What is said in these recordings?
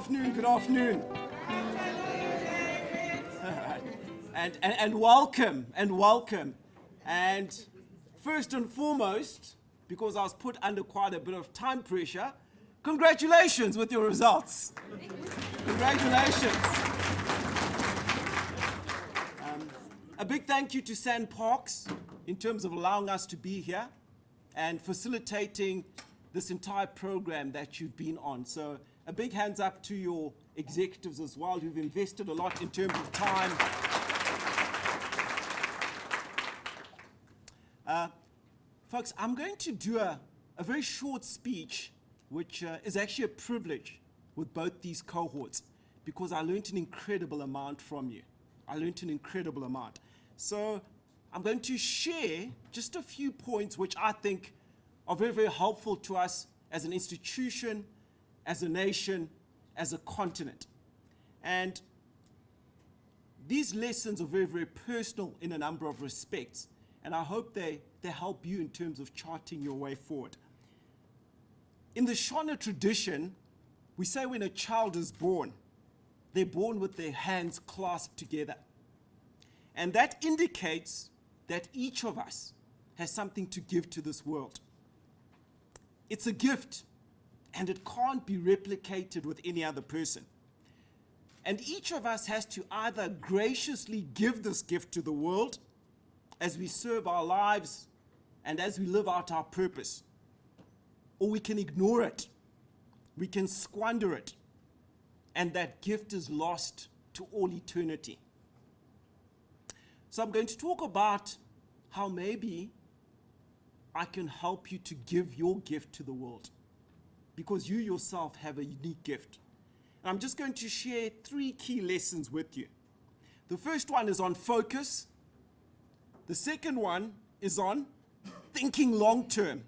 afternoon, good afternoon. And welcome, and welcome. And first and foremost, because I was put under quite a bit of time pressure, congratulations with your results. Congratulations. A big thank you to Sand Parks in terms of allowing us to be here and facilitating this entire program that you've been on. So a big hands up to your executives as well, who've invested a lot in terms of time. Folks, I'm going to do a very short speech, which is actually a privilege with both these cohorts, because I learned an incredible amount from you. I learned an incredible amount. So I'm going to share just a few points which I think are very, very helpful to us as an institution, as a nation, as a continent. And these lessons are very, very personal in a number of respects. And I hope they help you in terms of charting your way forward. In the Shona tradition, we say when a child is born, they're born with their hands clasped together. And that indicates that each of us has something to give to this world. It's a gift, and it can't be replicated with any other person. And each of us has to either graciously give this gift to the world as we serve our lives and as we live out our purpose, or we can ignore it, we can squander it, and that gift is lost to all eternity. So I'm going to talk about how maybe I can help you to give your gift to the world, because you yourself have a unique gift. And I'm just going to share 3 key lessons with you. The first one is on focus. The second one is on thinking long term.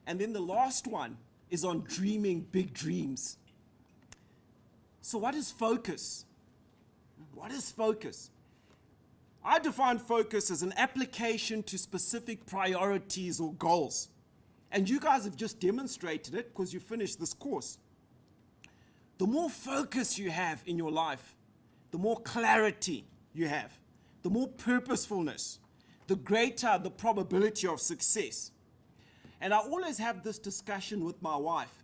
And then the last one is on dreaming big dreams. So what is focus? What is focus? I define focus as an application to specific priorities or goals. And you guys have just demonstrated it because you finished this course. The more focus you have in your life, the more clarity you have, the more purposefulness, the greater the probability of success. And I always have this discussion with my wife.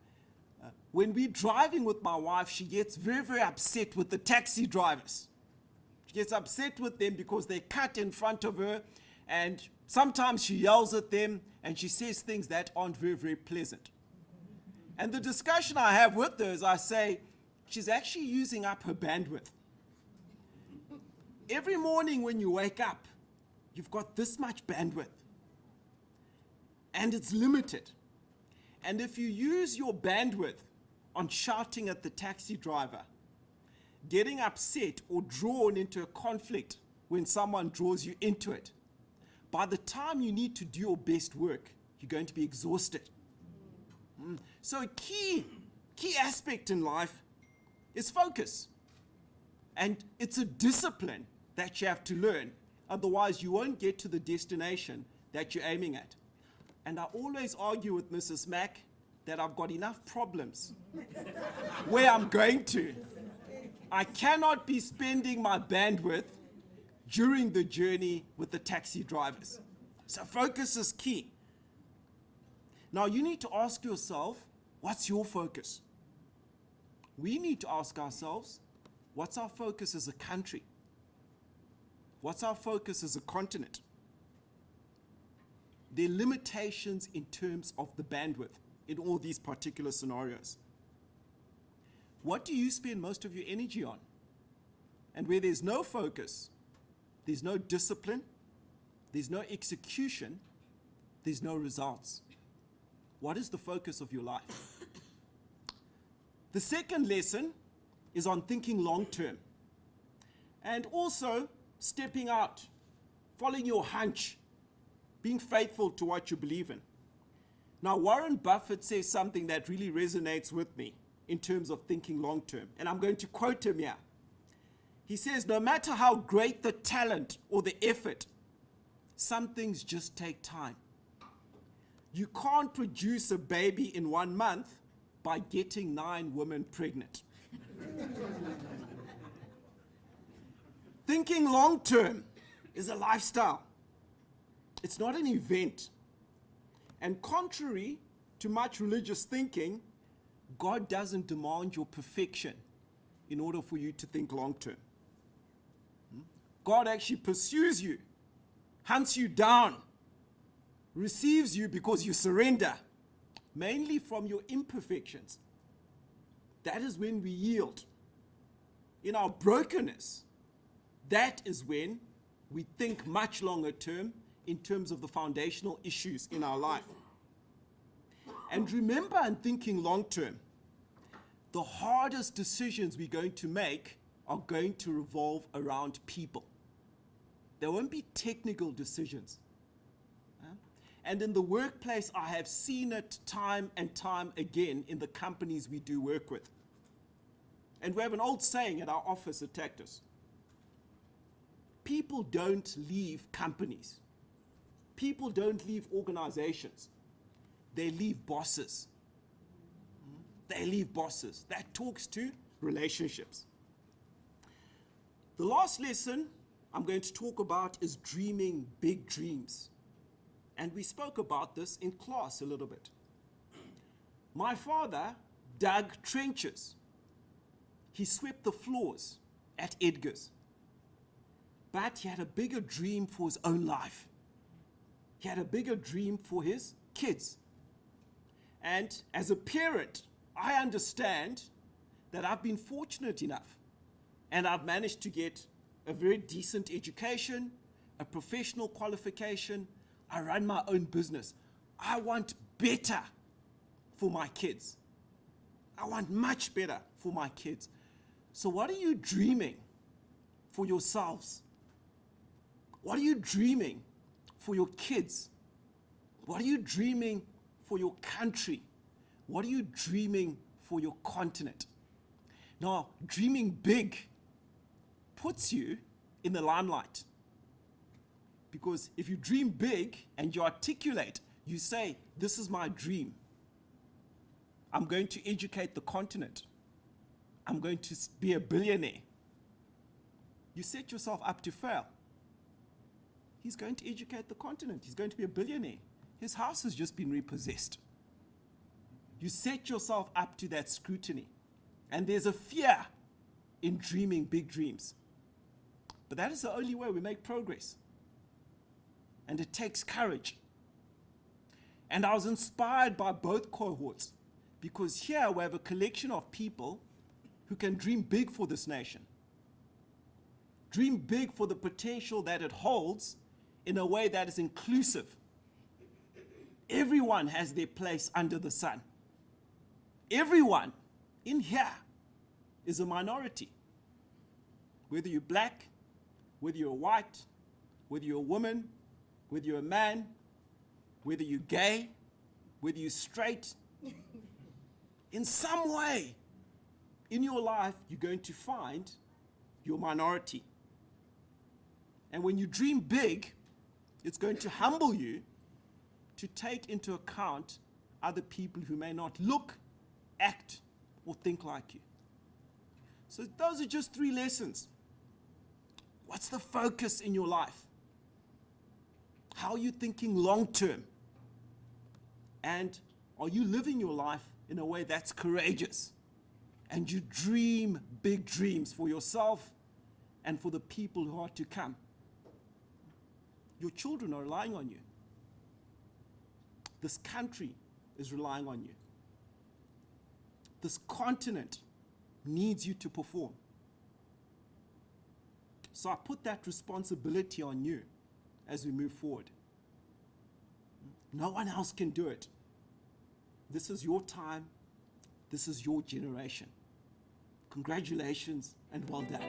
When we're driving with my wife, she gets very, very upset with the taxi drivers. She gets upset with them because they cut in front of her, and sometimes she yells at them and she says things that aren't very, very pleasant. And the discussion I have with her is I say, she's actually using up her bandwidth. Every morning when you wake up, you've got this much bandwidth, and it's limited. And if you use your bandwidth on shouting at the taxi driver, getting upset or drawn into a conflict when someone draws you into it, by the time you need to do your best work, you're going to be exhausted. So a key aspect in life is focus. And it's a discipline that you have to learn. Otherwise, you won't get to the destination that you're aiming at. And I always argue with Mrs. Mak that I've got enough problems where I'm going to. I cannot be spending my bandwidth during the journey with the taxi drivers. So focus is key. Now you need to ask yourself, what's your focus? We need to ask ourselves, what's our focus as a country? What's our focus as a continent? There are limitations in terms of the bandwidth in all these particular scenarios. What do you spend most of your energy on? And where there's no focus, there's no discipline, there's no execution, there's no results. What is the focus of your life? The second lesson is on thinking long term, and also stepping out, following your hunch, being faithful to what you believe in. Now, Warren Buffett says something that really resonates with me in terms of thinking long term, and I'm going to quote him here. He says, no matter how great the talent or the effort, some things just take time. You can't produce a baby in 1 month by getting 9 women pregnant. Thinking long term is a lifestyle. It's not an event. And contrary to much religious thinking, God doesn't demand your perfection in order for you to think long term. God actually pursues you, hunts you down, receives you because you surrender, mainly from your imperfections. That is when we yield. In our brokenness, that is when we think much longer term in terms of the foundational issues in our life. And remember, in thinking long term, the hardest decisions we're going to make are going to revolve around people. There won't be technical decisions. And in the workplace, I have seen it time and time again in the companies we do work with. And we have an old saying at our office at Tactus. People don't leave companies. People don't leave organizations. They leave bosses. They leave bosses. That talks to relationships. The last lesson I'm going to talk about is dreaming big dreams. And we spoke about this in class a little bit. My father dug trenches. He swept the floors at Edgar's. But he had a bigger dream for his own life. He had a bigger dream for his kids. And as a parent, I understand that I've been fortunate enough and I've managed to get a very decent education, a professional qualification. I run my own business. I want better for my kids. I want much better for my kids. So what are you dreaming for yourselves? What are you dreaming for your kids? What are you dreaming for your country? What are you dreaming for your continent? Now, dreaming big puts you in the limelight. Because if you dream big and you articulate, you say, this is my dream. I'm going to educate the continent. I'm going to be a billionaire. You set yourself up to fail. He's going to educate the continent. He's going to be a billionaire. His house has just been repossessed. You set yourself up to that scrutiny. And there's a fear in dreaming big dreams. But that is the only way we make progress. And it takes courage. And I was inspired by both cohorts because here we have a collection of people who can dream big for this nation. Dream big for the potential that it holds in a way that is inclusive. Everyone has their place under the sun. Everyone in here is a minority. Whether you're black, whether you're white, whether you're a woman, whether you're a man, whether you're gay, whether you're straight, in some way in your life, you're going to find your minority. And when you dream big, it's going to humble you to take into account other people who may not look, act, or think like you. So those are just 3 lessons. What's the focus in your life? How are you thinking long term? And are you living your life in a way that's courageous? And you dream big dreams for yourself and for the people who are to come. Your children are relying on you. This country is relying on you. This continent needs you to perform. So I put that responsibility on you as we move forward. No one else can do it. This is your time. This is your generation. Congratulations and well done.